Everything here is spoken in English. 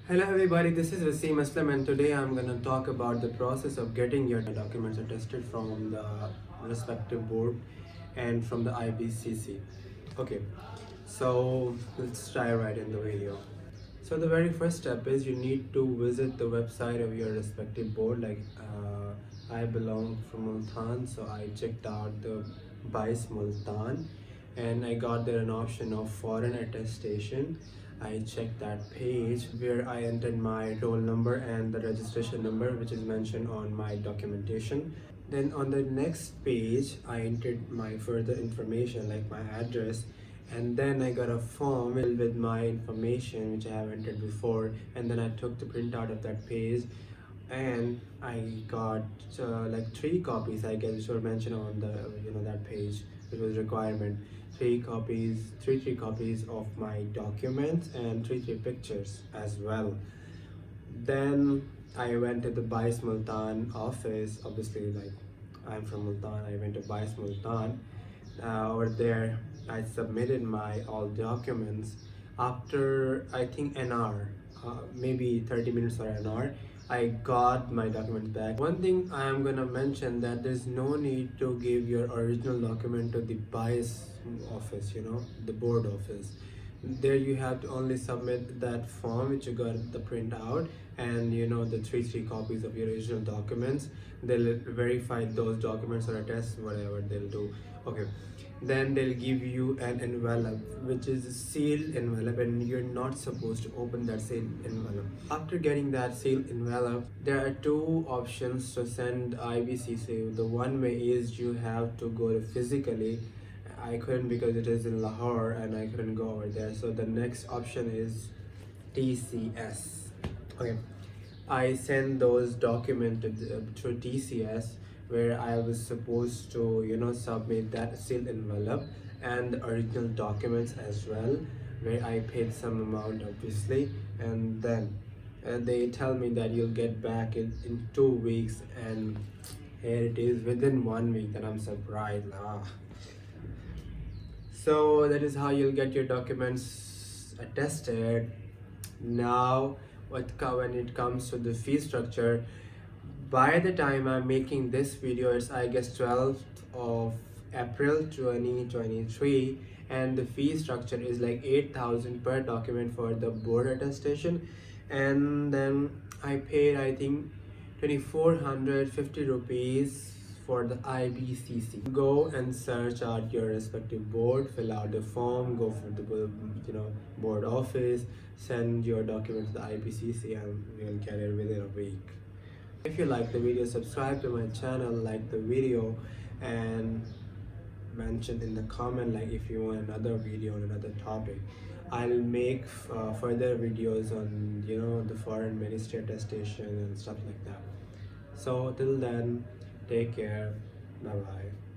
Hello everybody, this is Wasim Aslam and today I'm going to talk about the process of getting your documents attested from the respective board and from the IBCC. Okay, so let's try right in the video. So the very first step is you need to visit the website of your respective board. I belong from Multan, so I checked out the Bise Multan and I got there an option of foreign attestation. I checked that page where I entered my roll number and the registration number which is mentioned on my documentation. Then on the next page I entered my further information like my address, and then I got a form filled with my information which I have entered before, and then I took the printout of that page and I got like 3 copies I guess which were mentioned on the that page which was requirement. 3 copies of my documents and three pictures as well. Then I went to the Bais Multan office. Obviously, like I'm from Multan, I went to Bais Multan. Over there, I submitted my all documents. After I think an hour, maybe 30 minutes or an hour, I got my documents back. One thing I am gonna mention that there's no need to give your original document to the bias office, the board office. There you have to only submit that form which you got the printout, and the three copies of your original documents. They'll verify those documents or a test, whatever they'll do. Okay, then they'll give you an envelope which is a sealed envelope, and you're not supposed to open that sealed envelope. After getting that sealed envelope, there are two options to send IBCC. The one way is you have to go to physically. I couldn't because it is in Lahore and I couldn't go over there, so the next option is TCS. Okay, I sent those documents through TCS, where I was supposed to submit that sealed envelope and the original documents as well, where I paid some amount obviously, and then they tell me that you'll get back in 2 weeks, and here it is within 1 week. Then I'm surprised. So that is how you'll get your documents attested. Now when it comes to the fee structure, by the time I'm making this video, it's I guess 12th of April 2023, and the fee structure is like 8,000 per document for the board attestation, and then I paid I think 2450 rupees for the IBCC. Go and search out your respective board, fill out the form, go for the board office, send your document to the IBCC, and you'll get it within a week. If you like the video, subscribe to my channel, like the video, and mention in the comment like if you want another video on another topic. I'll make further videos on the foreign ministry attestation and stuff like that. So till then, take care. Bye bye.